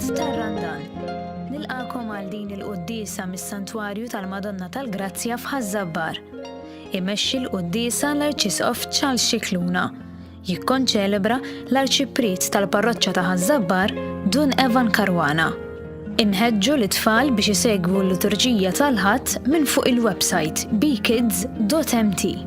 in-Nies tar-Randan. Nilqakom għal din il-Quddiesa mis-Santwarju tal-Madonna tal-Grazzja f'Ħaż Żabbar. Imexxi l-Quddiesa l-Arċisqof Charles Xikluna. Jikkonċelebra l-Arċipriet tal-Parroċċja ta' Ħaż Żabbar Dun Evan Karwana. Inħeġġu l-itfal biex isegwu l-liturġija tal-ħadd minn fuq il-website bkids.mt.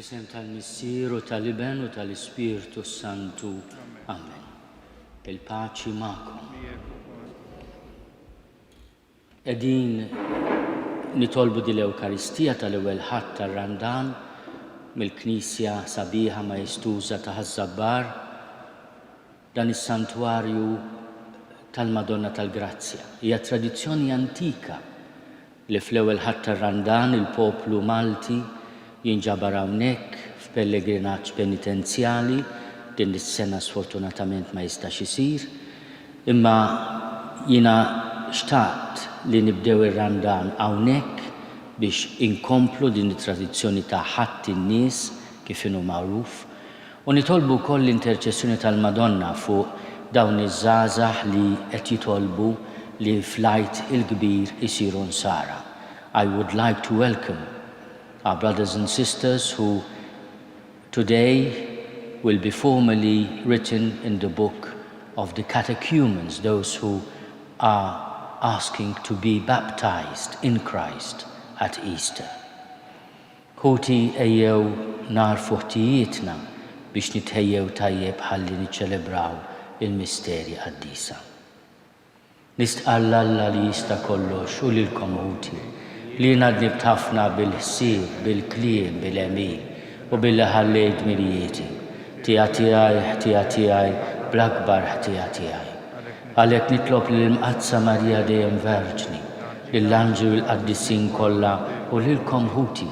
Isem tal-Missieru tal-Iben u tal-Ispirtu Santu. Amen. Il-paċi ma'kom. Qegħdin nitolbu din l-Ewkaristija tal-ewwel ħadd tar-Randan mill-Knisja sabiħa Majestuża ta' Ħaż Żabbar, dan is-Santwarju tal-Madonna tal-Grazzja. Hija tradizzjoni antika li fl-ewwel ħadd tar-Randan il-poplu Malti jinġabar hawnhekk f'pellegrinaġġ penitenzjali. Din is-sena sfortunatament ma jistax isir, imma jiena xtaqt li nibdew ir-Randan hawnhekk biex inkomplu din it-tradizzjoni ta' ħadd in-nies kif inhu magħruf u nitolbu wkoll l-interċessjoni tal-Madonna fuq dawn iż-żgħażagħ li qed jitolbu li fl-Għid il-kbir isiru nsara. I would like to welcome our brothers and sisters who today will be formally written in the book of the catechumens, those who are asking to be baptized in Christ at Easter. Ħuti ejjew narfu ħtijietna biex nitħejjew tajjeb ħalli niċċelebraw il-misterji qaddisa. Nistqalla Alla li jista' kollox u lilkom ħuti li ngħadni b'ħafna bil-ħsieb, bil-kliem, bil-għemil u billi ħallejt miljieti. Ħtija tiegħi bl-akbar ħtija tiegħi. Għalhekk nitlob lill-Mqazza Marija dejjem Verġni, lill-anġli u l-qaddissin kollha u lilkom ħuti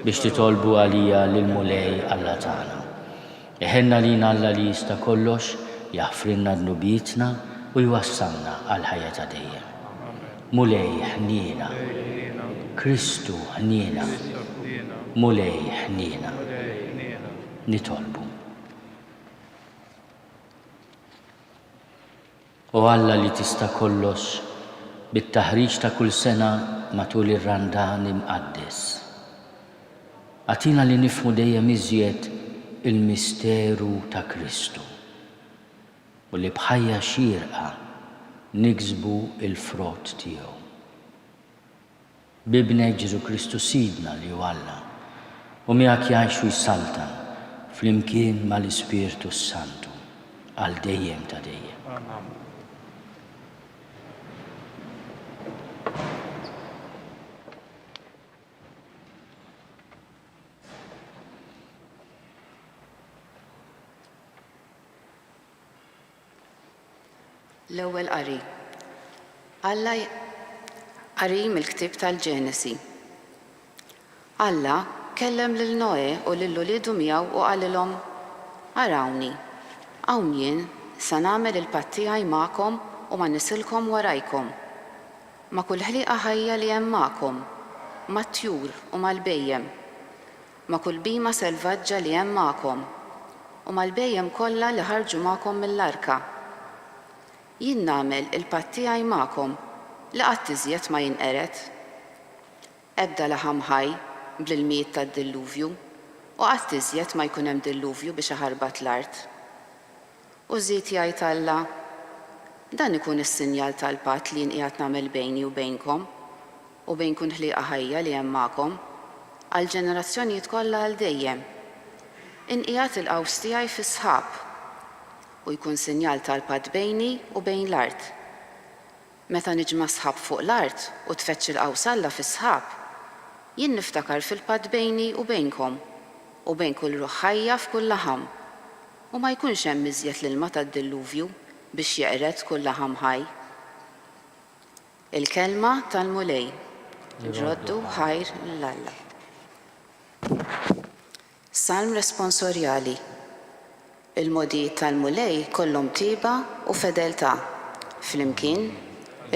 biex titolbu għalija lil mulej Alla tagħna. Iħenna lina Alla li jista' kollox jaħfrilna dnubietna u jwassalna għal ħajja ta' dejjem. Mulej ħniena, Kristu ħniena, mulej ħniena. Nitolbu. U Alla li tista' kollox bit-taħriġ ta' kull sena matul ir-Randan imqaddes. Għatina li nifhmu dejjem iżjed il-misteru ta' Kristu u li bħajja xierqa niksbu il-frott tiegħu. Bibnek Ġesu Kristu Sidna li hu Alla u miegħek jgħix u jsalta flimkien mal-Ispiritu Santu għal dejjem ta' dejjem. L-ewwel qari. Alla qari mill-ktieb tal-Ġenesi. Alla kellem lil Noe u lil uliedu miegħu u qalilhom: Arawni, hawn jien se nagħmel il-patt tiegħi magħkom u ma nisilkom warajkom. Ma' kull ħlieqa ħajja li hemm magħkom, mat-tjur u mal-bejjem, ma' kull bima selvaġġa li hemm magħkom u mal-bejjem kollha li ħarġu magħkom mill-arka. Jien nagħmel il-patt tiegħi magħkom li qatt iżjed ma jinqered. Ebda laħam ħaj bl-ilmijiet tad-dilluvju u qatt iżjed ma jkun hemm dilluvju biex iħarbat l-art. U żied jgħid Alla: dan ikun is-sinjal tal-patt li jien qiegħed nagħmel bejni u bejnkom u bejn kull ħlieqa ħajja li hemm magħkom għal ġenerazzjonijiet kollha għal dejjem. Inqiegħed il-qaws tiegħi fi sħab u jkun sinjal tal-patt bejni u bejn l-art. Meta niġma' sħab fuq l-art u tfeċċ il-qaws Alla fi sħab, jien niftakar fil-patt bejni u bejnkom u bejn kull ruħ ħajja f'kull laħam u ma jkunx hemm iżjed l-ilma tad-dilluvju biex jeqred kull laħam ħaj. Il-kelma tal-mulej. Ġroddu ħajr l-Alla. Salm responsorjali. Il-modijiet tal-mulej kollhom tiba u fedeltà. Flimkien,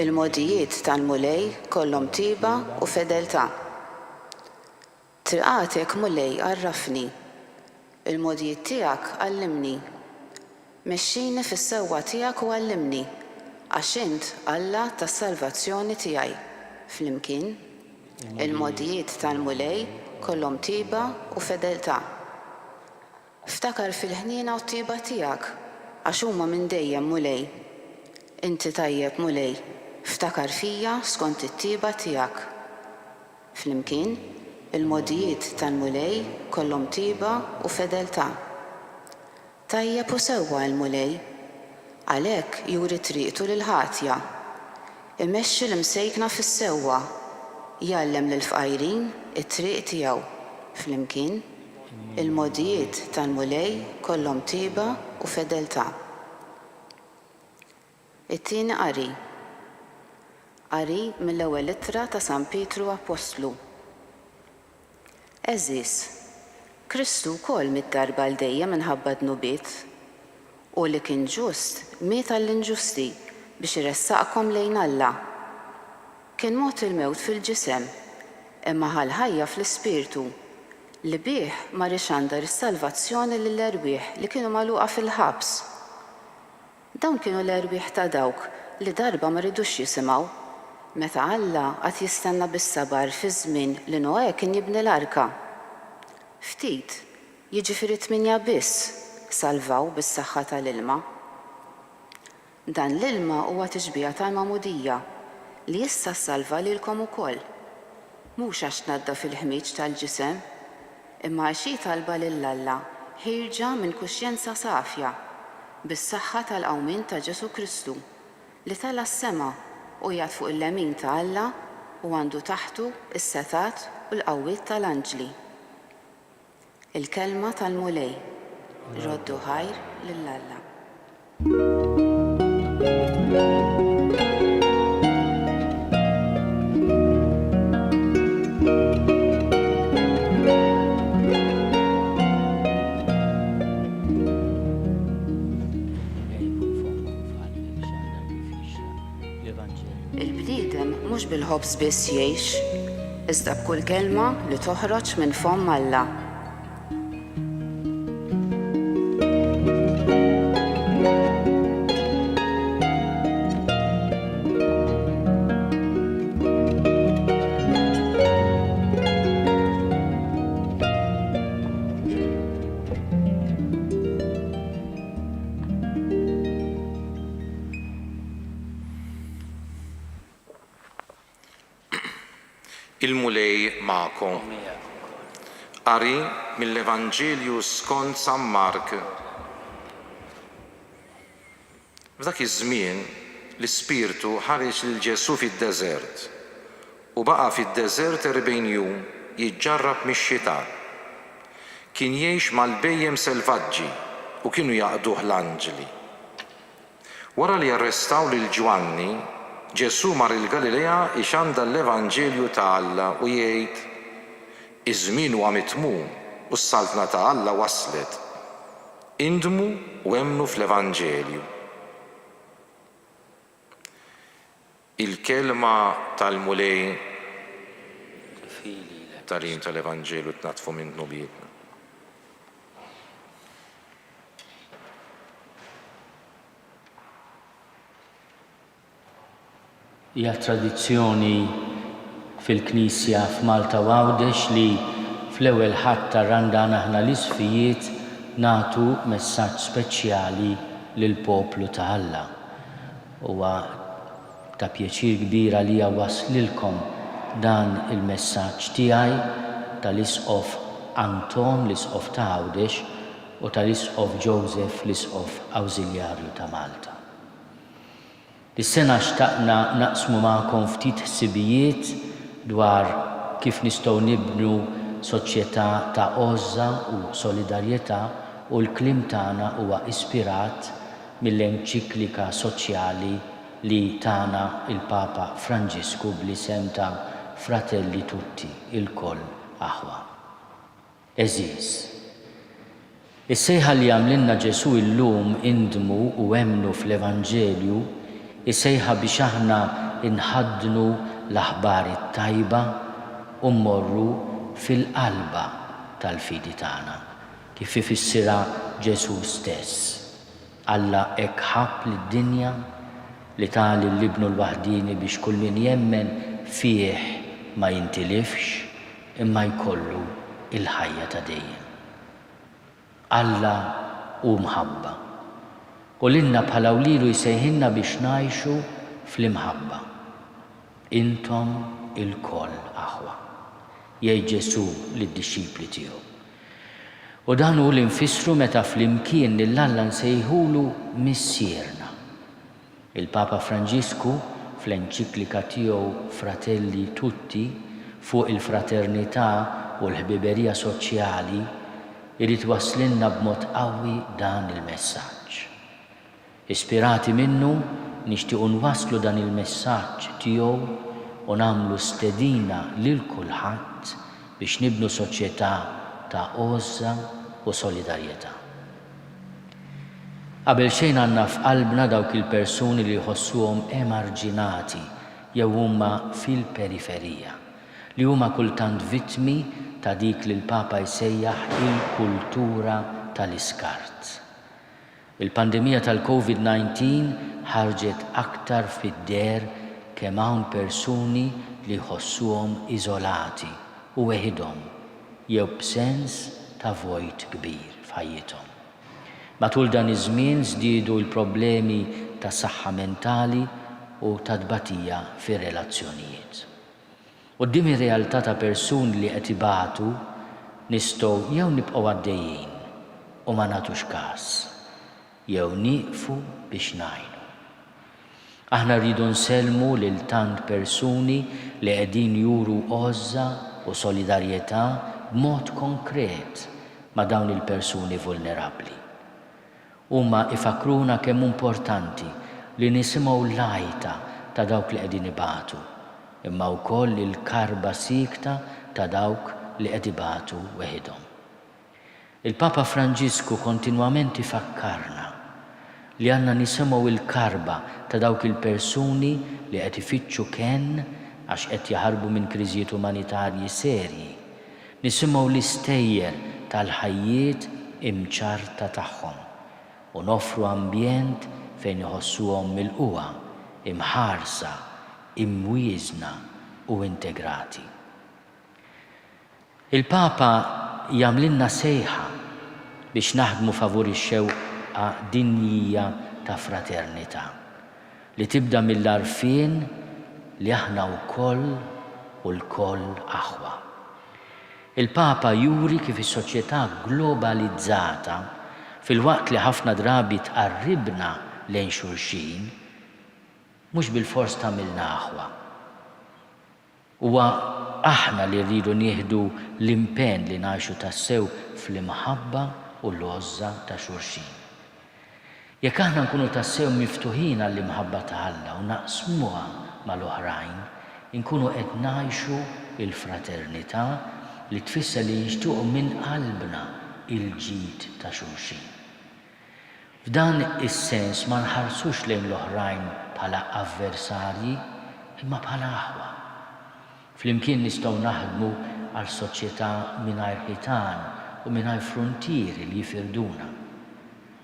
il-modijiet tal-mulej kollhom tiba u fedeltà. Triqatek mulej għarrafni, il-modijiet tiegħek għallimni. Mexxini fis-sewwa tiegħek u għallimni, għax int Alla tas-salvazzjoni tiegħi. Flimkien, il-modijiet tal-mulej kollhom tiba u fedeltà. Ftakar fil-ħniena u t-tiba tiegħek għax huma minn dejjem mulej. Inti tajjeb mulej, ftakar fija skont it-tiba tiegħek. Flimkien, il-modijiet tal-mulej kollhom tiba u fedeltà. Tajjeb u sewwa l-mulej, għalhekk juri triqtu lil-ħatja. Imexxi l-imsejkna fis-sewwa, jgħallem lill-fqajrin it-triq tiegħu. Flimkien, il-modijiet tal-mulej kollhom tiba u fedeltà. It-tieni qari. Qari mill-ewwel ittra ta' San Pietru Apostlu. Eżis, Kristu wkoll mid-darba l dejjem minħabba dnubiet u li kien ġust miet għall-inġusti biex iressaqkom lejn Alla. Kien mod il-mewt fil-ġisem imma ħal-ħajja fl-ispirtu li bih mar ixandar is-salvazzjoni lill-erwieħ li kienu magħluqa fil-ħabs. Dawn kienu l-erwieħ ta' dawk li darba ma ridux jisimgħu meta Alla qatt jistenna bis-sabar fi żmien li Noè kien jibni l-arka. Ftit, jiġifieri 8 biss salvaw bis-saħħa tal-ilma. Dan l-ilma huwa tixbieħ tal-magħmudija li issa ssalva lilkom ukoll. Mhux għax tnaddaf il-ħmiġ tal-ġisem, imma għax talba lill-Alla ħirġa minn kuxjenza safja bis-saħħa tal-qawmien ta' Ġesu Kristu li tala s-sema u jgħid fuq il-lemin ta' Alla u għandu taħtu is-setat u l-qawwiet tal-anġli. Il-kelma tal-mulej. Roddu ħajr lill-Alla. Il-bniedem mhux bil-ħobż biss jgħix, iżda b'kull kelma li toħroġ minn fomm Alla. Il-mulej ma'kom. Qari mill-Evanġelju skont San Mark. F'dak iż-żmien l-Ispirtu ħareġ lil Ġesu fid-deżert u baqa' fid-deżert 40 jum jiġġarrab mix-xitan. Kien jgħix mal-bejjem selvaġġi u kienu jaqduh l-anġli. Wara li arrestaw lil Ġwanni, Ġesu mar il-Galilea ixanda l-Evanġelju ta' Alla u jgħid: iż-żmien huwa mitmum u s-saltna ta' Alla waslet. Indmu u emmnu fl-Evanġelju. Il-kelma tal-mulej talim tal-Evanġelju tnatfu minnu bietna. Hija tradizzjoni fil-Knisja f'Malta u Għawdex li fl-ewwel ħadd tar-Randan aħna l-isfijiet nagħtu messaġġ speċjali lill-poplu ta' Alla. Huwa ta' pjaċir kbir għalija waslilkom dan il-messaġġ tiegħi tal-Isqof Anton l-Isqof ta' Għawdex u tal-Isqof Joseph l-Isqof Awżiljarju ta' Malta. Is-sena xtaqna naqsmu magħkom ftit ħsibijiet dwar kif nistgħu nibnu soċjetà ta' għoża u solidarjetà u l-kliem tagħna huwa ispirat mill-enċiklika soċjali li tagħna il-Papa Franġisku bl-isem ta' Fratelli Tutti, il-koll aħwa. Eżiż. Is-sejħa li għamlilna Ġesu illum indmu u emmnu fl-Evanġelju is-sejħa biex aħna inħaddnu l-aħbar it-tajba u mmorru fil-qalba tal-fidi tagħna kif ifissirha Ġesu stess. Alla hekk ħabb lid-dinja li tali l-Ibnu l-waħdini biex kull min jemmen fih ma jintilifx imma jkollu il-ħajja ta' dejjem. Alla hu mħabba. U lilna bħala wlielu jsejħilna biex ngħixu fl-imħabba. Intom il-koll aħwa. Jgħid Ġesu lid-dixxipli tiegħu. U dan hu li nfissru meta flimkien lil Alla nsejħulu missierna. Il-Papa Franġisku fl-enċiklika tiegħu Fratelli Tutti fuq il-fraternità u l-ħbiberija soċjali irid waslilna b'mod qawwi dan il-messaġġ. Ispirati minnu nixtiequ nwasslu dan il-messaġġ tiegħu u nagħmlu stedina lil kulħadd biex nibnu soċjetà ta' għoża u solidarjetà. Qabel xejn għandna f'qalbna dawk il-persuni li jħossuhom emarġinati jew huma fil-periferija, li huma kultant vittmi ta' dik li l-Papa jsejjaħ il-kultura tal-iskart. Il-pandemija tal-COVID-19 ħarġet aktar fid-der kemm hawn persuni li jħossuhom iżolati u weħidhom jew b'sens ta' vojt kbir f'ħajjithom. Matul dan iż-żmien żdiedu l-problemi ta' saħħa mentali u ta' tbatija fir-relazzjonijiet. Quddiem ir-realtà ta' persuni li qed ibatu nistgħu jew nibqgħu għaddejjin u ma nagħtux każ, jew nieqfu biex ngħinu. Aħna rridu nsellmu lil tant persuni li qegħdin juru għoża u solidarjetà b'mod konkret ma' dawn il-persuni vulnerabbli. Huma ifakruna kemm importanti li nisimgħu l-għajta ta' dawk li qegħdin ibatu, imma wkoll il-karba sikta ta' dawk li qed ibatu weħidhom. Il-Papa Franġisku kontinwament ifakkarna li għandna nisimgħu il-karba ta' dawk il-persuni li qed ifittxu kenn għax qed jaħarbu minn kriżijiet umanitarji serji. Nisimgħu l-istejjer tal-ħajjiet imċarta tagħhom u nofru ambjent fejn iħossuhom milquha, imħarsa, imwiżna u integrati. Il-Papa jagħmlilna sejħa biex naħdmu favur ix-xewqa dinjija ta' fraternità li tibda mill-għarfien li aħna wkoll u l-koll aħwa. Il-Papa juri kif is-soċjetà globalizzata fil-waqt li ħafna drabi tqarribna lejn xulxin, mhux bil-fors tagħmilna aħwa. Huwa aħna li rridu nieħdu l-impenn li ngħixu tassew fl-imħabba u l-għożża ta' xulxin. Jekk aħna nkunu tassew miftuħin għall-imħabba ta' Alla u naqsmuha mal-oħrajn, inkunu qed ngħixu il-fraternità li tfisser li nixtiequ minn qalbna il-ġid ta' xulxin. F'dan is-sens ma nħarsux lejn l-oħrajn bħala avversarji imma bħala aħwa. Flimkien nistgħu naħdmu għal soċjetà mingħajr ħitan u mingħajr frontieri li jifirduna.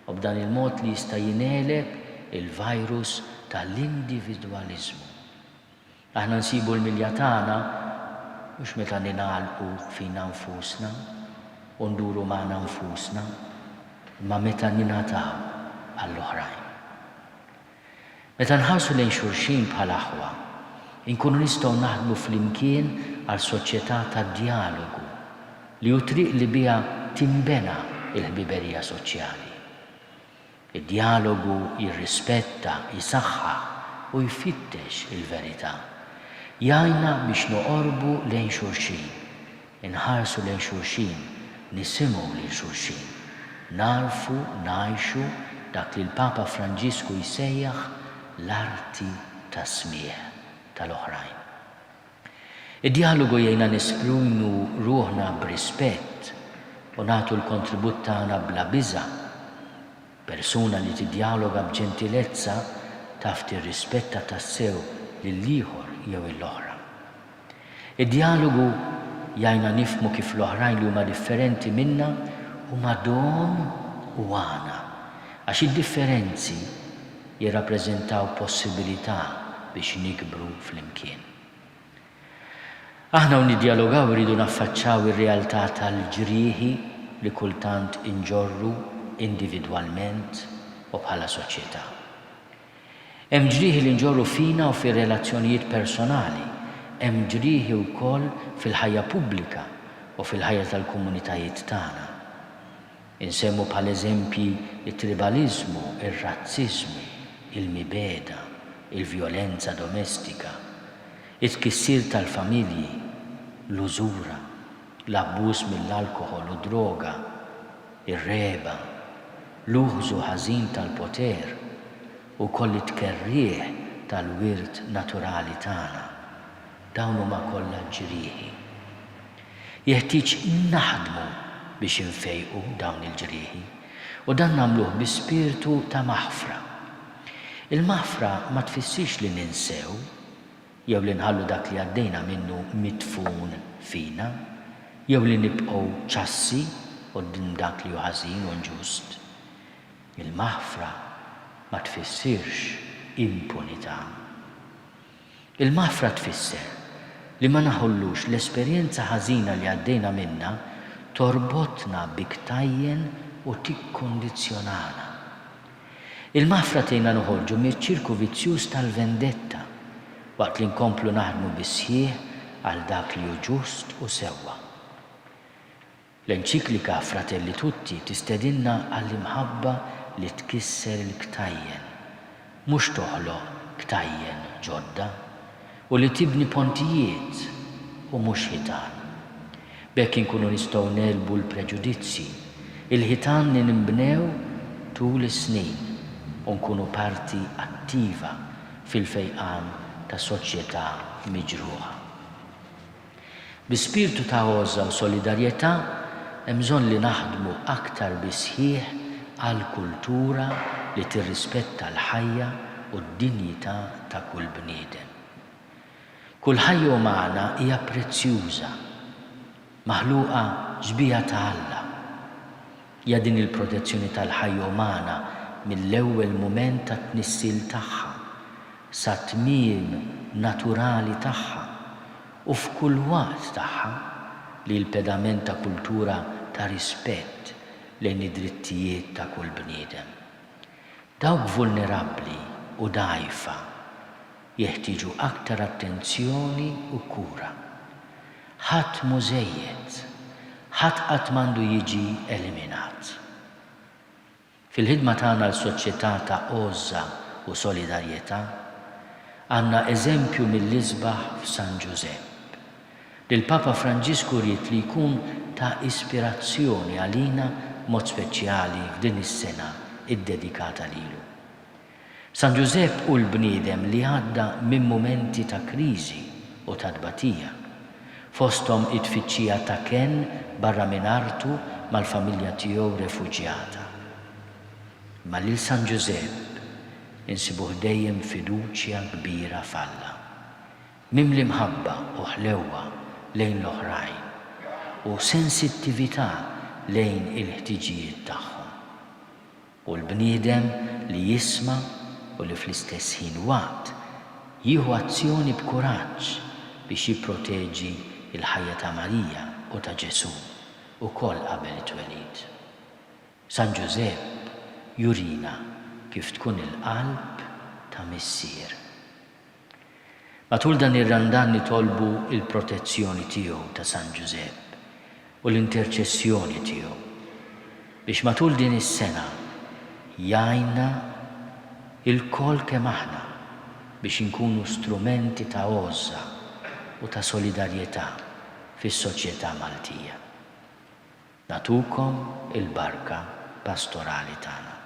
U b'dan il-mod li jista' jingħeleb il-virus tal-individwaliżmu. Aħna nsibu l-milja tagħna mhux meta ningħalqu fina nfusna u nduru magħna nfusna, ma meta ningħataw għall-oħrajn. Meta nħarsu lejn xulxin bħala aħwa, inkunu nistgħu naħdmu flimkien għal soċjetà tad-dialogu li hu triq li biha timbena il-ħbiberija soċjali. Id-dialogu jirrispetta, jisaħħaħ u jfittex il-verità. Jgħinna biex noqorbu lejn xulxin, inħarsu lejn xulxin, nisimgħu lil xulxin, narfu ngħixu dak li l-Papa Franġisku jsejjaħ l-arti tas-smieħ tal-oħrajn. Id-dialogu jgħinna nesprimu ruħna b'rispett u nagħtu l-kontribut tagħna bla biża'. Persuna li tiddialoga b'ġentilezza taf tirrispetta tassew lill-ieħor jew l-oħra. Id-dialogu jgħinna nifhmu kif l-oħrajn li huma differenti minna huma don u għana, għax id-differenzi jirrappreżentaw possibilità biex nikbru flimkien. Aħna u niddialogaw rridu naffaċċaw ir-realtà tal-ġrieħi li kultant inġorru individwalment u bħala soċjetà. Hemm ġrieħi li nġorru fina u fir-relazzjonijiet personali, hemm ġrieħi wkoll fil-ħajja pubblika u fil-ħajja tal-komunitajiet tagħna. Insemmu bħal eżempji it-tribaliżmu, ir-razziżmu, il-mibeda, il-vjolenza domestika, it-tkissir tal-familji, l-użura, l-abbuż mill-alkoħol u droga, ir-reba, l-użu ħażin tal-poter u koll it-tkerrieħ tal-wirt naturali tagħna. Dawn huma kollha ġrieħi. Jeħtieġ naħdmu biex infejqu dawn il-ġrieħi u dan nagħmluh bi spiritu ta' maħfra. Il-maħfra ma tfissirx li ninsew jew li nħallu dak li għaddejna minnu mitfun fina, jew li nibqgħu ċassi quddiem dak li hu ħażin u inġust. Il-maħfra ma tfissirx impunità. Il-maħfra tfisser li ma naħollux l-esperjenza ħażina li għaddejna minnha torbotna biktajjen u tikkondizzjonana. Il-maħfra tgħinna noħorġu miċ-ċirku vizzjuż tal-vendetta waqt li nkomplu naħdmu bis-sħiħ għal dak li hu ġust u sewwa. L-enċiklika Fratelli Tutti tistedinna għall-imħabba li tkisser il-ktajjen, mhux toħloq ktajjen ġodda u li tibni pontijiet u mhux ħitan. Bekk inkunu nistgħu nelbu l-preġudizzi, il-ħitan li nibnew tul is-snin u nkunu parti attiva fil-fejqan ta' soċjetà miġruħa. Bi spiritu ta' għoża u solidarjetà hemm bżonn li naħdmu aktar bisħieħ għal kultura li tirrispetta l-ħajja u d-dinjità ta' kull bniedem. Kull ħajja umana hija prezzjuża, maħluqa ġbija ta' Alla. Hija din il-protezzjoni tal-ħajja umana mill-ewwel mument ta' tnissil tagħha sa tmiem naturali tagħha u f'kull waqt tagħha li l-pedament ta' kultura ta' rispett lejn id-drittijiet ta' kull bniedem. Dawk vulnerabbli u dgħajfa jeħtieġu aktar attenzjoni u kura. ħadd mhu żejjed, ħadd qatt m'għandu jiġi eliminat. Fil-ħidma tagħna l-soċjetà ta' għoża u solidarjetà għandna eżempju mill-isbaħ f'San Giuseppe. Il-Papa Franġisku ried li jkun ta' ispirazzjoni għalina mod speċjali f'din is-sena iddedikata lilu. San Giuseppe u l-bniedem li għadda minn mumenti ta' kriżi u ta' tbatija, fosthom it-tfittxija ta' Ken barra minn artu mal-familja tiegħu refuġjata. Ma lil San Giuseppe insibuh dejjem fiduċja kbira f'Alla, mimli mħabba u ħlewwa lejn l-oħrajn u sensittività lejn il-ħtiġijiet tagħhom. U l-bniedem li jisma' u li fl-istess ħin waqt jieħu azzjoni b'kuraġġ biex jipproteġi il-ħajja ta' Marija u ta' Ġesu ukoll qabel it-twelid. San Giuseppe jurina kif tkun il-qalb ta' missier. Matul dan ir-randan nitolbu il-protezzjoni tiegħu ta' San Giuseppe u l-interċessjoni tiegħu biex matul din is-sena jgħinna il-kol kemm aħna biex inkunu strumenti ta' għoża u ta' solidarjetà fis-soċjetà Maltija. Natukom il-barka pastorali tagħna.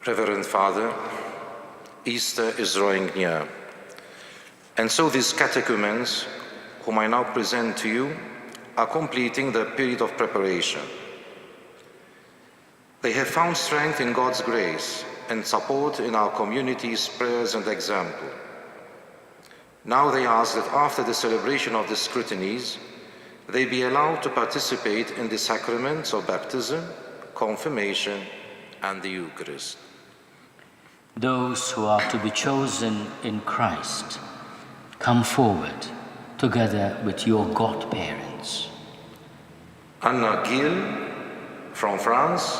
Reverend Father, Easter is drawing near, and so these catechumens, whom I now present to you, are completing the period of preparation. They have found strength in God's grace and support in our community's prayers and example. Now they ask that after the celebration of the scrutinies, they be allowed to participate in the sacraments of baptism, confirmation, and the Eucharist. Those who are to be chosen in Christ, come forward together with your godparents. Anna Gill from France,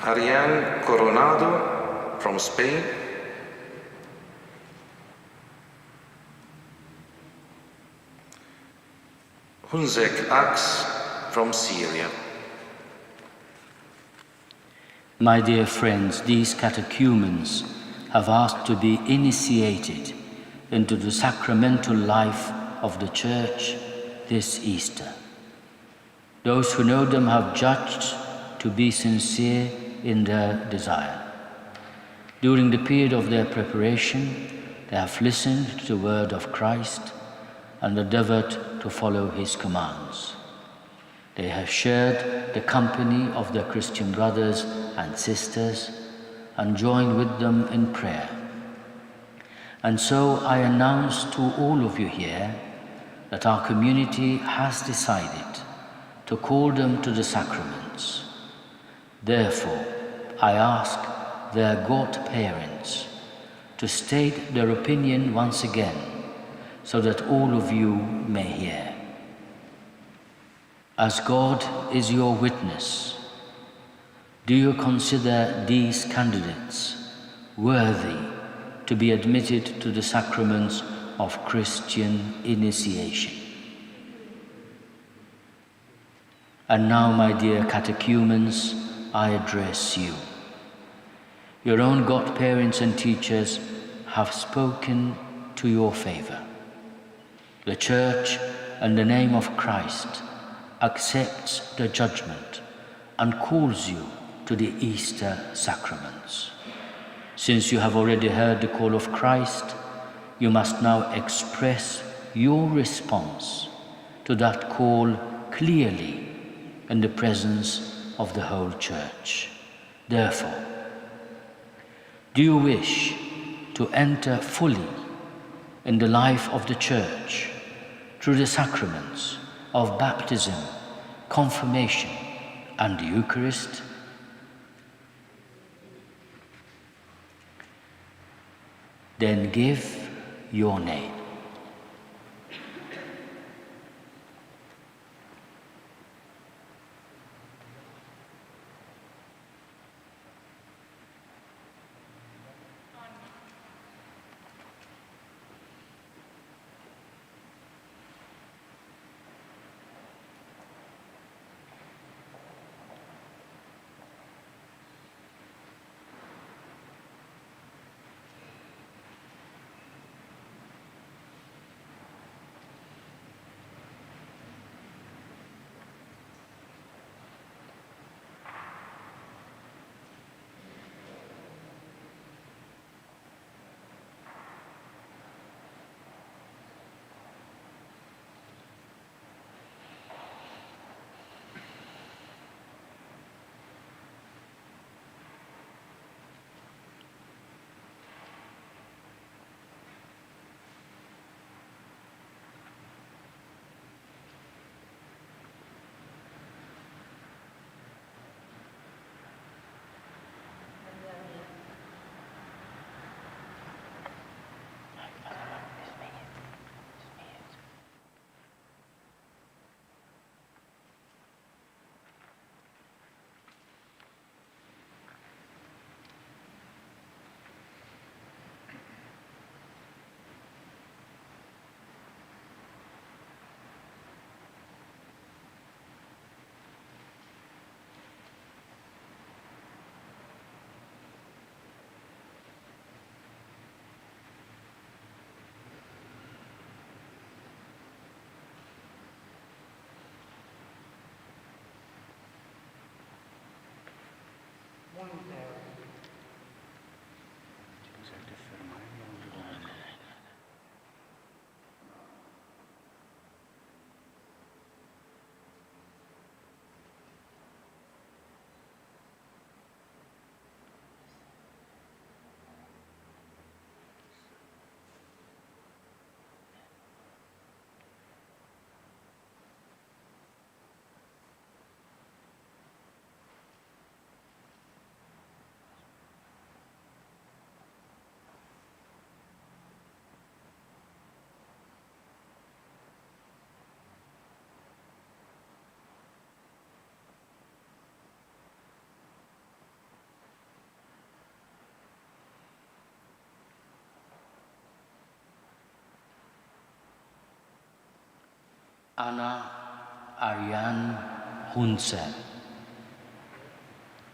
Ariane Coronado from Spain, Hunzek Ax from Syria. My dear friends, these catechumens have asked to be initiated into the sacramental life of the Church this Easter. Those who know them have judged to be sincere in their desire. During the period of their preparation, they have listened to the word of Christ and endeavored to follow his commands. They have shared the company of their Christian brothers and sisters and joined with them in prayer. And so I announce to all of you here that our community has decided to call them to the sacraments. Therefore, I ask their godparents to state their opinion once again so that all of you may hear. As God is your witness, do you consider these candidates worthy to be admitted to the sacraments of Christian initiation? And now, my dear catechumens, I address you. Your own godparents and teachers have spoken to your favor. The Church, in the name of Christ, accepts the judgment and calls you to the Easter sacraments. Since you have already heard the call of Christ, you must now express your response to that call clearly in the presence of the whole Church. Therefore, do you wish to enter fully in the life of the Church through the sacraments of baptism, confirmation, and the Eucharist, then give your name. Anna Ariane Hunsel.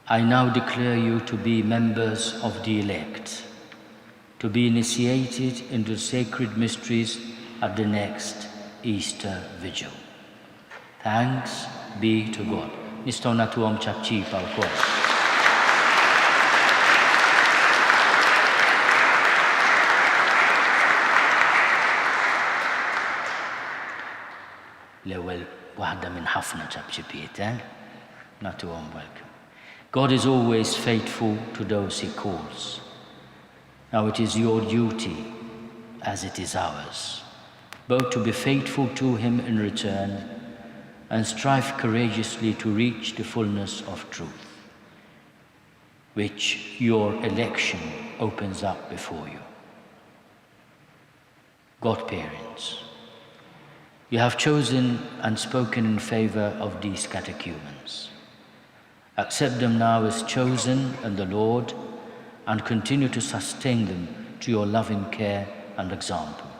I now declare you to be members of the elect, to be initiated into sacred mysteries at the next Easter Vigil. Thanks be to God. Nistgħu nagħtuhom ċabċipa wkoll. L-ewwel waħda minn ħafna ċabċipiet, nagħtuhom welcome. God is always faithful to those he calls. Now it is your duty, as it is ours, both to be faithful to him in return and strive courageously to reach the fullness of truth, which your election opens up before you. Godparents, you have chosen and spoken in favor of these catechumens. Accept them now as chosen in the Lord and continue to sustain them to your loving care and example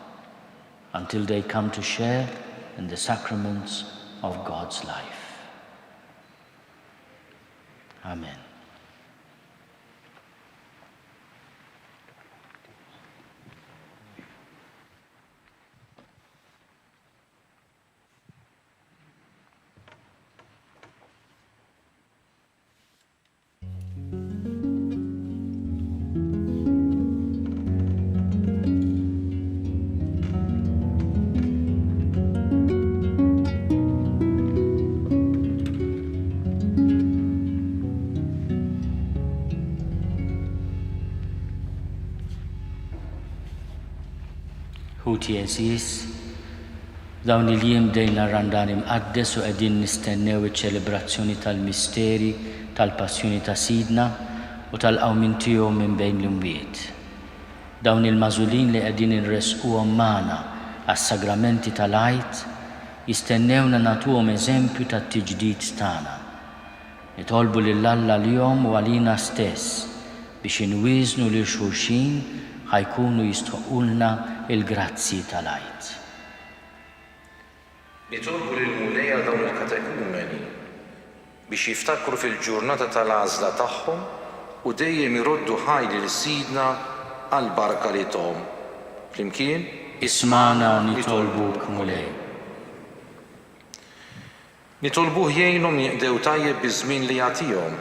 until they come to share in the sacraments of God's life. Amen. Ħutjesis, dawn il-jiem bdejna randan imqaddes u qegħdin nistennew iċ-ċelebrazzjoni tal-misteri tal-passjoni ta' Sidna u tal-qawmin tiegħu minn bejn l-imwiet. Dawn il-mażulin li qegħdin inresquhom magħna għas-sagramenti tal-għajt jistennewna nagħtuhom eżempju tat-tiġdid tagħna. Nitolbu lill-Alla l-jom u għalina stess biex inwiżnu lil xulxin ħajkunu jistħoqulna il-grazzi tal-għajt. Nitolbu lill-mulejja dawn il-katekumeni biex jiftakru fil-ġurnata tal-għażla tagħhom u dejjem iroddu ħajli l-sidna għall-barka li tom. Flimkien, Ismana nitolbuk mulej. Nitolbuh jgħinhom jeqdew tajjeb biż-żmien li jagħtihom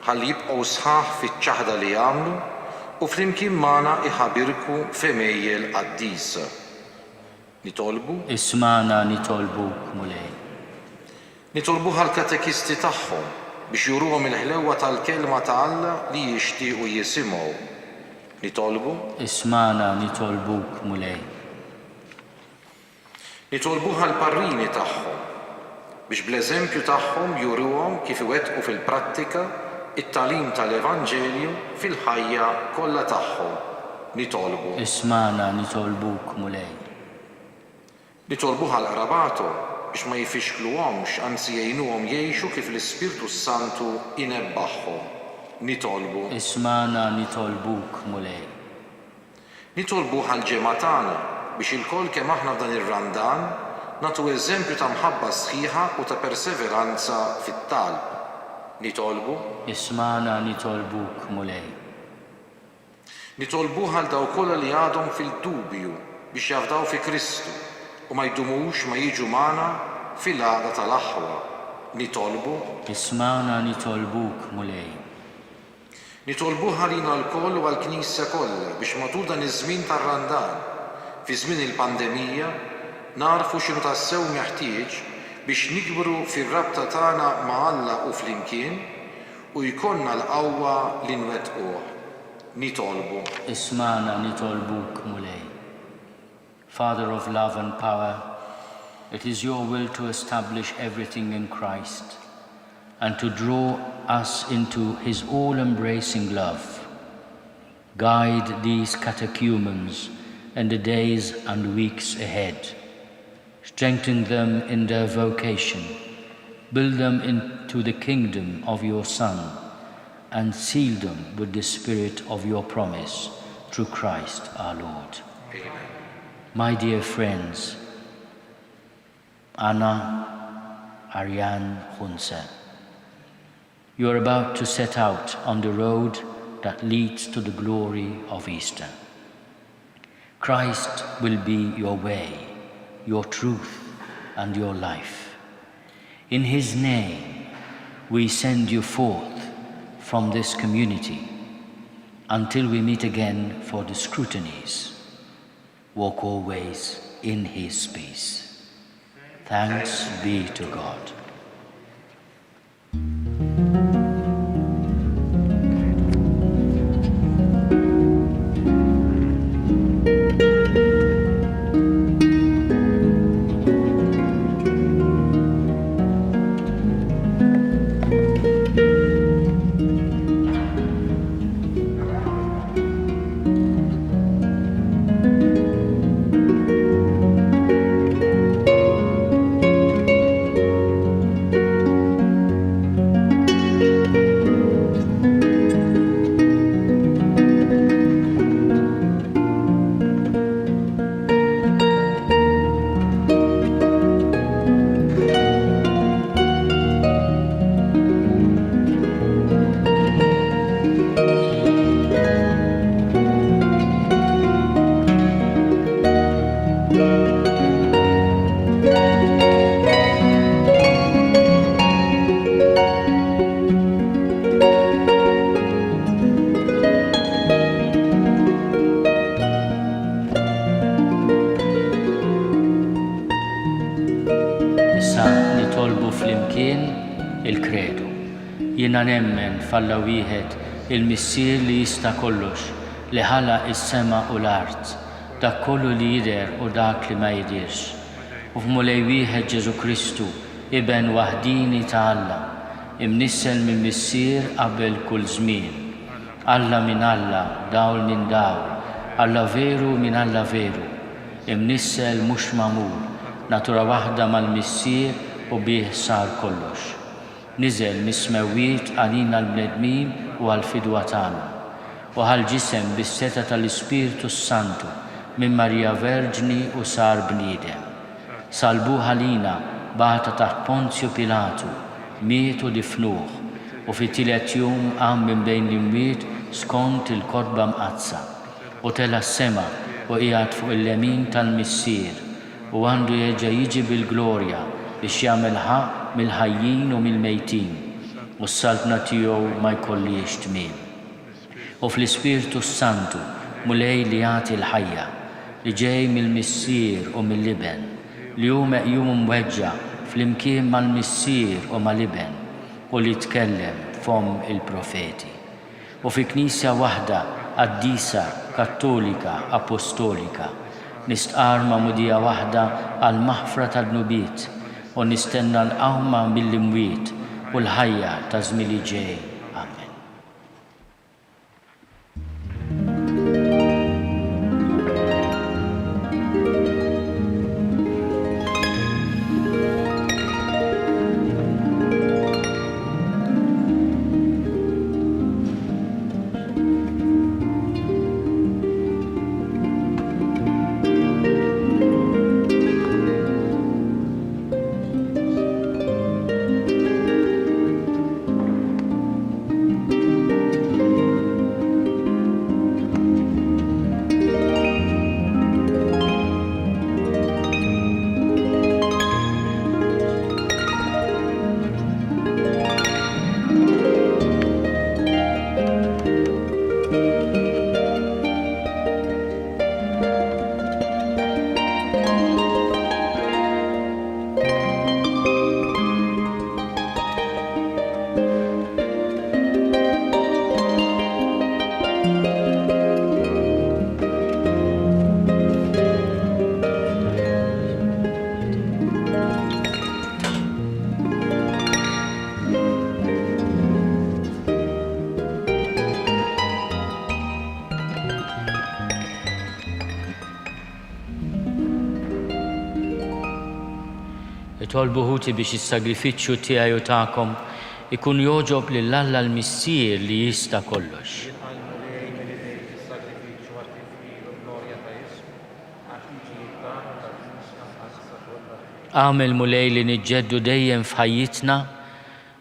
ħalli jibqgħu sħaħ fiċ-ċaħda li jagħmlu u flimkien magħna iħabirku f'emejjel Quddiesa. Nitolbu Ismana nitolbuk mulej. Nitolbuh għall-katekisti tagħhom biex juruhom il-ħlewwa tal-kelma ta' Alla li jixtiequ jisimgħu. Nitolbu Ismana nitolbuk mulej. Nitolbuh għall-parrini tagħhom biex bl-eżempju tagħhom juruhom kif iwettqu fil-prattika it-tagħlim tal-Evanġelju fil-ħajja kollha tagħhom. Nitolbu Ismana nitolbuk mulej. Nitolbuh għall-qrabatu biex ma jfixkluhomx anzi jgħinuhom jgħixu kif l-Ispirtu Santu inebbaħħhom. Nitolbu Ismana nitolbuk mulej. Nitolbuh għall-ġemgħa tagħna biex il-koll kemm aħna f'dan ir-randan nagħtu eżempju ta' mħabba sħiħa u ta' perseveranza fit-talb. Nitolbu Ismana nitolbuk mulej. Nitolbuh għal daw kollha li għadhom fil-dubju biex jafdaw fi Kristu u ma jdumux ma jiġu magħna fil-għada tal-aħwa. Nitolbu Ismana nitolbuk mulej. Nitolbuh għalina l-koll u għall-Knisja kollha biex matul dan iż-żmien tar-randan fi żmien il-pandemija narfu x'inhu tassew meħtieġ biex nikbru fir-rabta tagħna ma' Alla u flimkien u jkollna l-qawwa li nwettquh. Nitolbu Ismana nitolbuk mulej. Father of love and power, it is your will to establish everything in Christ and to draw us into his all-embracing love. Guide these catechumens in the days and weeks ahead. Strengthen them in their vocation. Build them into the kingdom of your Son and seal them with the spirit of your promise through Christ our Lord. Amen. My dear friends, Anna, Ariane, Hunse, you are about to set out on the road that leads to the glory of Easter. Christ will be your way, your truth, and your life. In his name, we send you forth from this community until we meet again for the scrutinies. Walk always in his peace. Thanks be to God. Il-kredu. Jiena nemmen f'Alla wieħed il-Missier li jista' kollox li ħalaq is-sema u l-art dak kollu li jidher u dak li ma jidirx. U f'mulej wieħed Ġesu Kristu, Iben waħdini ta' Alla, imnissel minn missier qabel kull żmien. Alla minn Alla, dawl minn dawl, Alla veru minn Alla veru, imnissel mhux magħmul, natura waħda mal-missier u bih sar kollox. Niżel mis-smewwiet għalina l-bnedmin u għall-fidwa tagħna. U ħal-ġisem bis-seta tal-Ispiritu Santu minn Marija Verġni u sar bniedem. Salbuh għalina bagħta taħt Ponzju Pilatu, miet u difnuh u fit-tielet jum qam minn bejn l-imwiet skont il-kotba mqazza u tela s-sema u qiegħed fuq il-lemin tal-missier u għandu jerġa' jiġi bil-glorja biex jagħmel ħaq mill-ħajjin u mill-mejtin u s-saltna tiegħu ma jkollix tmiem. U fl-Ispiritu Santu mulej li jagħti l-ħajja li ġej mill-missier u mill-liben li hu meqjum mweġġa' flimkien mal-missier u mal-liben u li tkellem fom il-profeti. U fi Knisja waħda Quddiesa Kattolika Apostolika nistqar ma'mudija waħda għal maħfra tad-nubiet u nistenna l-qawma mill-imwiet u l-ħajja ta' żmien li ġej. Amen. Tolbu ħuti biex is-sagrifiċċju tiegħi u tagħkom ikun jogħġob lil Alla l-Missier li jista' kollox. Għamel mulej li niġġeddu dejjem f'ħajjitna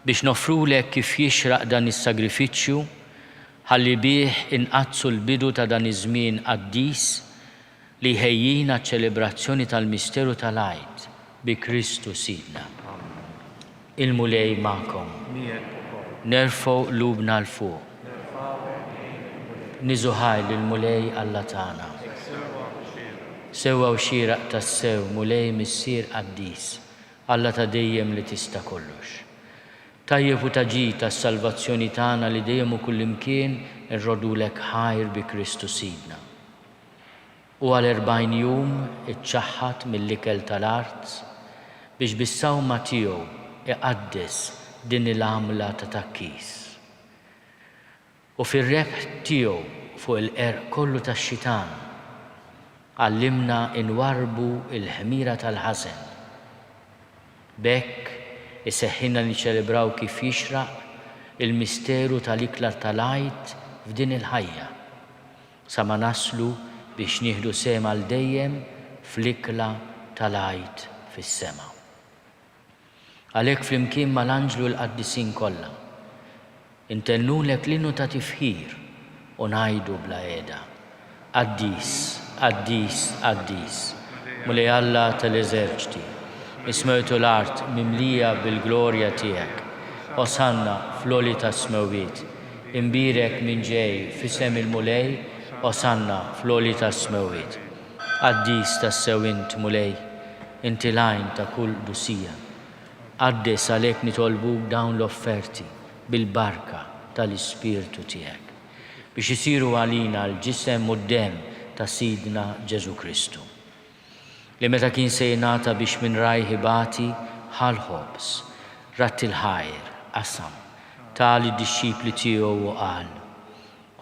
biex nofrulek kif jixraq dan is-sagrifiċċju ħalli bih inqazzu l-bidu ta' dan iż-żmien qaddiż li ħejjina ċ-ċelebrazzjoni tal-misteru tal-Għid bi Kristu Sidna. Il-mulej magħkom. Nerfgħu qlubna l fuq. Niżuħaj lill-mulej Alla tagħna. Sewwa u xieraq tas-sew mulej missier qaddiż, Alla ta' dejjem li tista' kollox. Tajjeb u taġid tas-salvazzjoni tagħna li dejjem u kullimkien irrodulek ħajr bi Kristu Sidna. U għal 40 jum iċċaħħad mill-ikel tal-art biex bis-sawma tiegħu iqaddes din il-għamla ta' takkis. U fir-rebħ tiegħu fuq il-qerq kollu tax-xitan għallimna inwarbu il-ħmira tal-ħażen. B'hekk iseħħilna niċċelebraw kif jixraq il-misteru tal-iklar tal-Għid f'din il-ħajja sa ma naslu biex nieħdu sehem għal dejjem fl-ikla tal-Għid fis-sema. Għalhekk flimkien mal-anġlu l-qaddisin kollha intennulek l-innu ta' tifħir u ngħidu bla qiegħda: Qaddiż, Qaddiż, Qaddiż, mulej Alla tal-eżerċiti, ismejtu l-art mimlija bil-glorja tiegħek. Osanna fl-għoli tas-smewwiet, imbirek minn ġej f'isem il-mulej, osanna fl-għoli tas-smewwiet. Qaddiż tas-sew int mulej, inti l-għajn ta' kull busija. Qaddes għalhekk nitolbuk dawn l-offerti bil-barka tal-Ispirtu tiegħek biex isiru għalina l-ġisem u d-demm ta' Sidna Ġesu Kristu. Li meta kien se jingħata biex minn rajħi bati ħal-ħobs, ratti l-ħajr, qasam, tal id-dixxipli tiegħu u qal: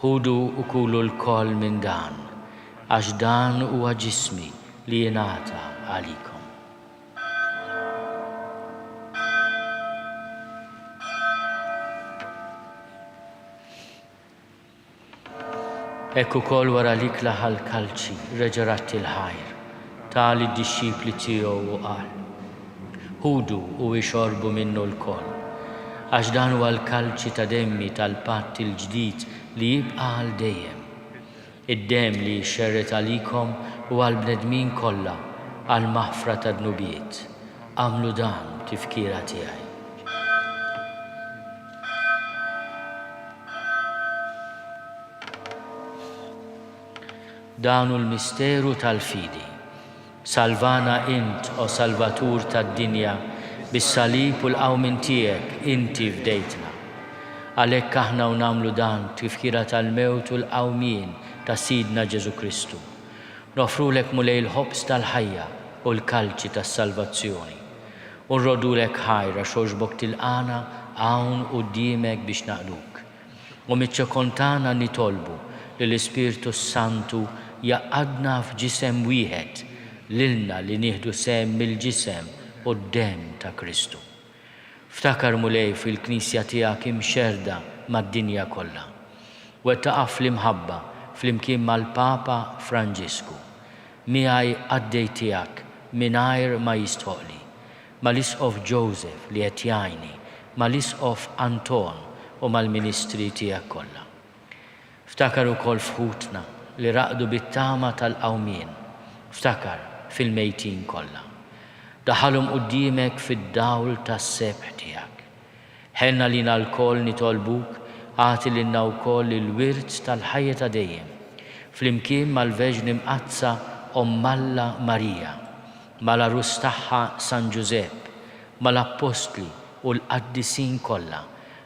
ħudu u kulu l-koll minn dan, għax dan huwa ġismi li jingħata għalikom. Ekku kol wara l-ikla ħal-kalċi reġa' ratti l-ħajr, tal id-dixxipli tiegħu u qal: ħudu u ixorbu minnu l-koll, għax dan huwa l-kalċi ta' demmi tal-patt il-ġdid li jibqa' għal dejjem. Id-demm li jxerret għalikom u għall-bnedmin kollha għal maħfra ta' dnubiet. Għamlu dan tifkira tiegħi. Dan hu l-misteru tal-fidi. Salvana int, o Salvatur tad-dinja, bis-salib u l-qawmin tiegħek inti fdejtna. Għalhekk aħna nagħmlu dan tifkira tal-mewt u l-qawmien ta' Sidna Ġesu Kristu. Nofrulek mulej il-ħobs tal-ħajja u l-kalċi tas-salvazzjoni. U nrodulek ħajra xogħġbok tilqana hawn quddiemek biex naqluk. U miċ-ċokontana nitolbu li l-Ispirtu Santu jaqadna f'ġisem wieħed lilna li nieħdu sem mill-ġisem u d-demm ta' Kristu. Ftakar mulej fil-Knisja tiegħek imxerda mad-dinja kollha. Wettaqaf fl-imħabba flimkien mal-Papa Franġisku. Miegħi għaddej tiegħek mingħajr ma jistħoqli. Mal-Isqof Joseph li qed jgħinni, mal-Isqof Anton u mal-Ministri tiegħek kollha. Ftakar ukoll fħutna li raqdu bit-tama tal-qawmien. Ftakar fil-mejtin kollha. Daħalhom quddiemek fid-dawl tas-sebħ tiegħek. Ħenna lina l-koll nitolbuk għati lilna wkoll il-wirt tal-ħajja ta' dejjem. Flimkien mal-Verġni Mqazza Ommalla Marija, mal-Arus tagħha San Giuseppe, mal-Apostli u l-Qaddisin kollha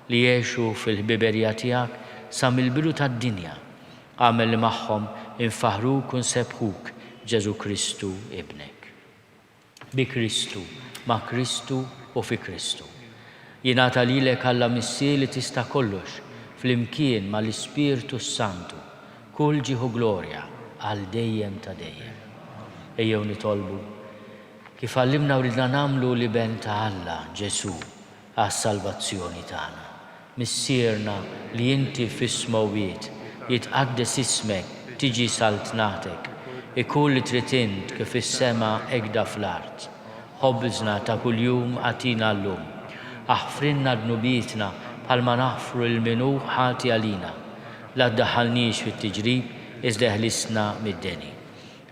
li jgħixu fil-ħbiberija tiegħek sa mill-bidu tad-dinja. Għamel li magħhom infaħruk u nsebħuk Ġesu Kristu ibnek. Bi Kristu, ma' Kristu u fi Kristu. Jingħata lilek Alla Missir li tista' kollox flimkien mal-Ispirtu Santu, kull ġieħu glorja għal dejjem ta' dejjem. Ejjew nitolbu kif għallimna u ridna nagħmlu li ben ta' Alla Ġesu għas-salvazzjoni tagħna. Missierna li inti fis-smawiet jitqaddes ismek, tiġi saltnatek, ikun li trid int kif is-sema hekk fl-art. Ħobżna ta' kuljum għatina llum. Aħfrinna dnubietna bħalma naħfru l-minuħ ħati għalina. La ddaħħalniex fit-tiġrib iżda eħlisna mid-deni.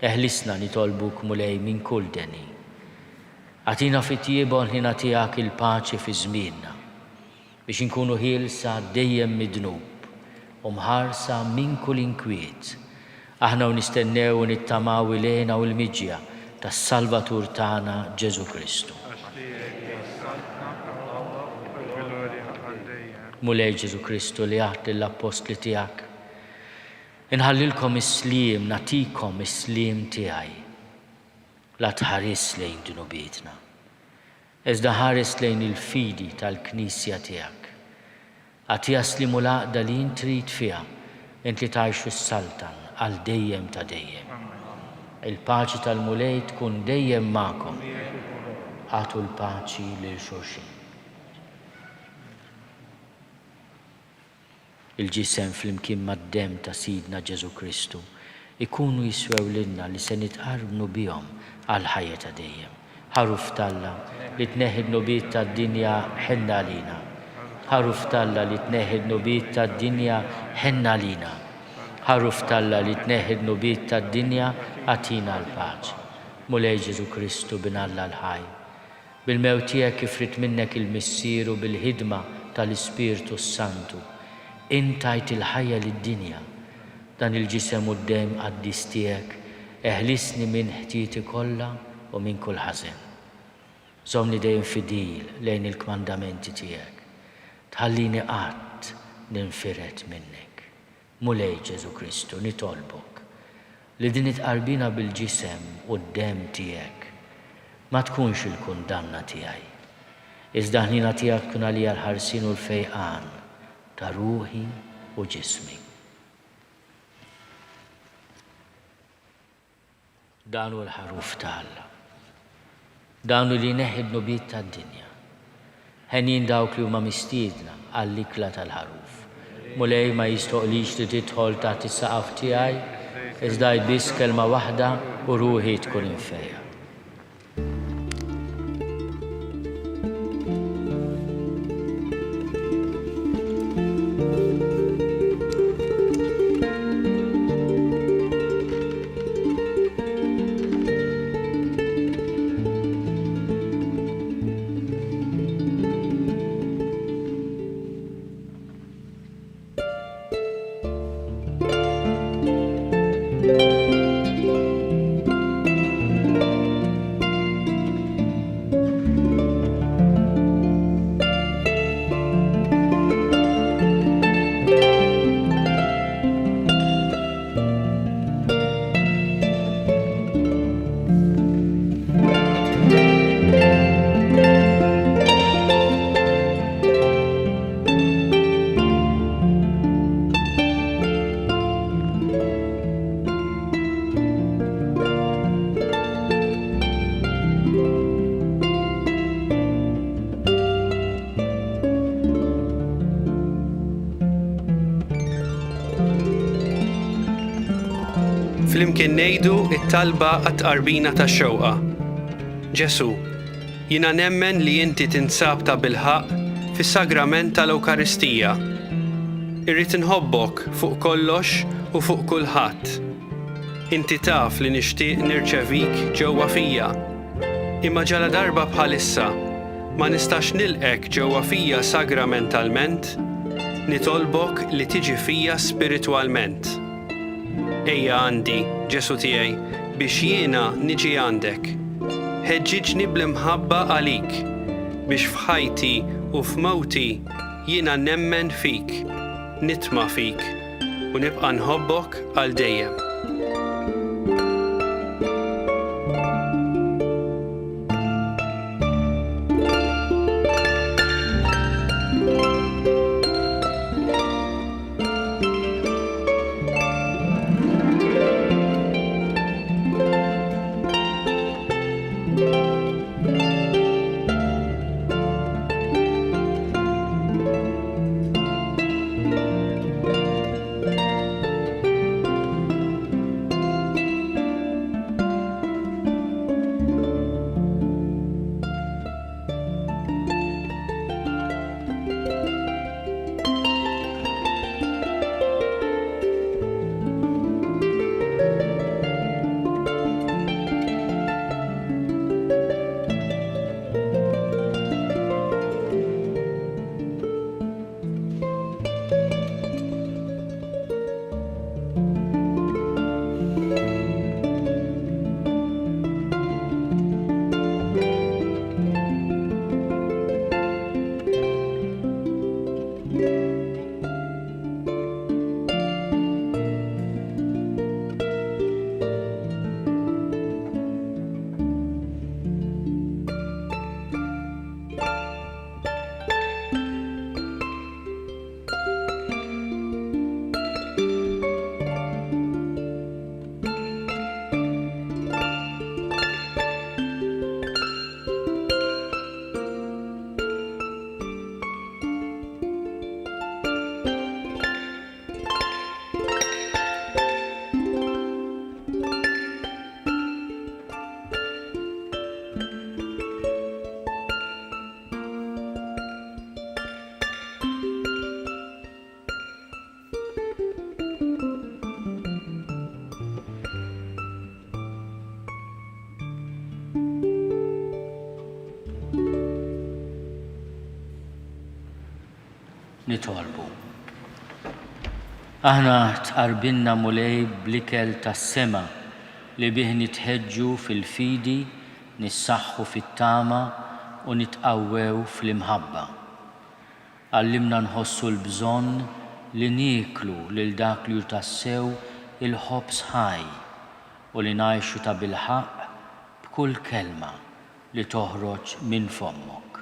Eħlisna nitolbuk mulej minn kull deni. Għatina fit-tiebon ħina tiegħek il-paċi fi żmienna biex inkunu ħielsa dejjem mid-dnub u mħarsa minn kull inkwiet. Aħna nistennew u nittamaw ilejna u l-miġja tas-Salvatur tagħna Ġesu Kristu. Mulej Ġesu Kristu li għadt lill-Apostli tiegħek: inħallilkom is-sliem, nagħtikom is-sliem tiegħi. La tħares lejn dnubietna, iżda ħares lejn il-fidi tal-Knisja tiegħek. Għatija slimu l-għaqda li intrid fiha, int li tgħixu s-saltan għal dejjem ta' dejjem. Il-paċi tal-mulej tkun dejjem magħkom. Għatu l-paċi lil xulxin. Il-ġisem flimkien mad-demm ta' Sidna Ġesu Kristu ikunu jiswew lilna li se nitqarbnu bihom għal ħajja ta' dejjem. Ħaruf Talla li tneħħi d-nubiet tad-dinja ħenna lina. Ħaruf Talla li tneħħi d-nubiet tad-dinja ħenna lina. Ħaruf Talla li tneħħi d-nubiet tad-dinja għatina l-paċi. Mulej Ġesu Kristu bin Alla l-ħaj. Bil-mewt tiegħek ifrit minnek il-missieru bil-ħidma tal-Ispirtu Santu. Intajt il-ħajja lid-dinja. Dan il-ġisem u d-demm qaddis tiegħek eħlisni minn ħtieti kollha u minn kull ħażen. Żomni dejjem fidil lejn il-kmandamenti tiegħek. Tħallini qatt ninfiret minnek. Mulej Ġesu Kristu nitolbok li din itqarbina bil-ġisem quddiem tiegħek ma tkunx il-kundanna tiegħi. Iżda ħnina tiegħek tkun għalija l-ħarsien u l-fejqan ta' ruħi u ġismi. Dan hu l-ħaruf ta' Alla. Dan hu li jneħħi d-nubiet tad-dinja. Ħenjin dawk li huma mistiedna għall-ikla tal-ħaruf. Mulej ma jistoqlix li tidħol taħt is-saqaf tiegħi, iżda biss kelma waħda u ruħi tkun infejja. Flimkien ngħidu t-talba għat-tqarbina tax-xewqa. Ġesu, jiena nemmen li inti tinsab ta' bilħaq fis-sagrament tal-Ewkaristija. Irrid inħobbok fuq kollox u fuq kulħadd. Inti taf li nixtieq nirċevik ġewwa fija. Imma ġala darba bħalissa ma nistax nilqek ġewwa fija sagramentalment, nitolbok li tiġi fija spiritwalment. Ejja għandi, Ġesu tiegħi, biex jiena niġi għandek. Ħeġġiġni bl-imħabba għalik, biex f'ħajti u f'mewti jiena nemmen fik, nitma' fik u nibqa' nħobbok għal dejjem. Nitolbu. Aħna tqarbinna mulej bl-ikel tas-sema li bih nitħeġġu fil-fidi, nissaħħu fit-tama u nitqawwew fl-imħabba. Għallimna nħossu l-bżonn li nieklu lil dak li tassew il-ħobb sħaj u li ngħixu ta' bilħaq b'kull kelma li toħroġ minn fommok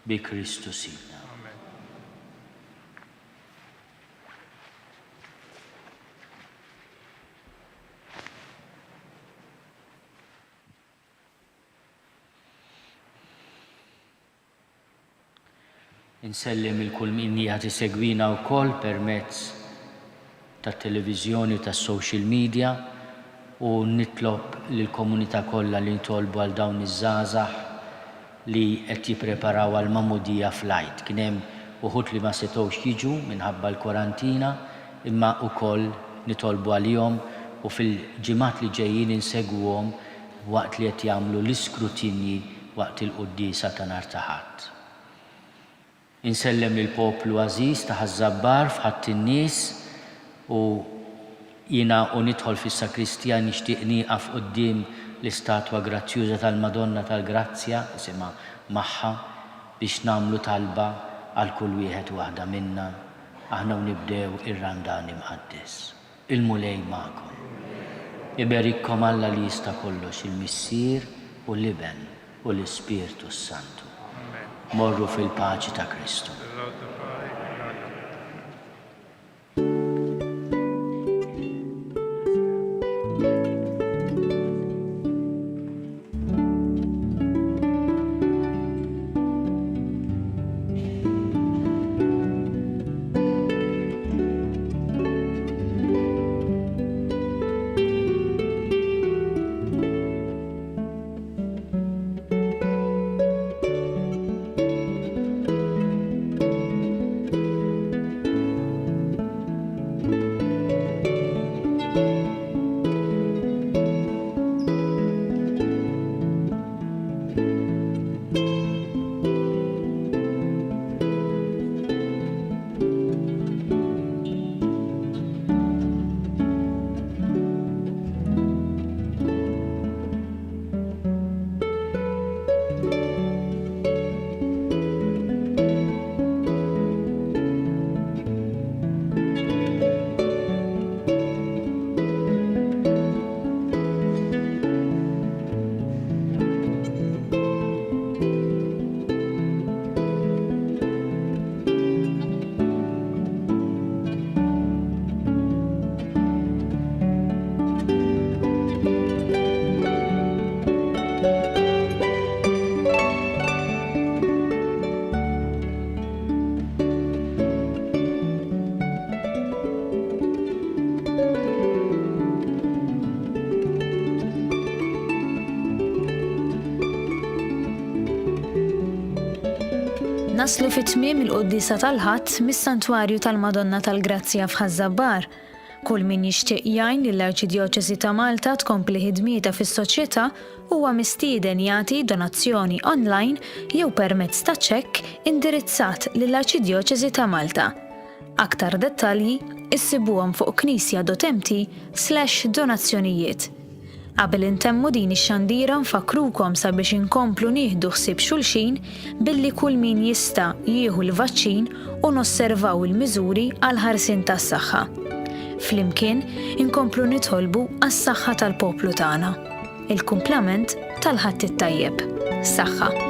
bi Kristu Sidna. Insellim il-kull min jagħti segwina wkoll permezz tat-televiżjoni u tas-social media u nitlob lill-komunità kollha li ntolbu għal dawn iż-żgħażagħ li qed jippreparaw għal mamudija flight. Kien hemm uħud li ma setgħux jiġu minħabba l-kwarantina imma wkoll nitolbu għalihom u fil-ġimgħat li ġejjin insegwuhom waqt li qed jagħmlu l-iskrutinji waqt il-Quddiesa ta' nhar ta' Ħadd. Insellem il-poplu għażiż ta' Ħaż Żabbar f'Ħadd in-Nies u jiena nidħol fis-sakristija nixtieq nieqaf quddiem l-istatwa grazzjuża tal-Madonna tal-Grazzja isimha magħha biex nagħmlu talba għal kull wieħed waħda minna aħna nibdew ir-Ramadan imqaddes. Il-mulej magħkom. Iberikkom Alla li jista' kollox il-Missier u l-Iben u l-Ispirtu Santu. Morru fil-paċi ta' Kristu. Naslu fit-tmiem il-Quddiesa tal-Ħadd mis-Santwarju tal-Madonna tal-Grazzja f'Ħaż Żabbar. Kull min jixtieq jgħin lill-Arċidjoċesi ta' Malta tkompli ħidmietha fis-soċjetà huwa mistieden jagħti donazzjoni online jew permezz ta' ċekk indirizzat lill-Arċidjoċesi ta' Malta. Aktar dettalji issibuhom fuq knisja.mt/donazzjonijiet. Qabel intemmu din ix-xandira nfakrukom sabiex inkomplu nieħdu ħsieb xulxin billi kull min jista' jieħu l-vaċċin u nosservaw il-miżuri għal ħarsien tas-saħħa. Flimkien inkomplu nitolbu għas-saħħa tal-poplu tagħna. Il-kumplament tal-ħadd it-tajjeb. Saħħa.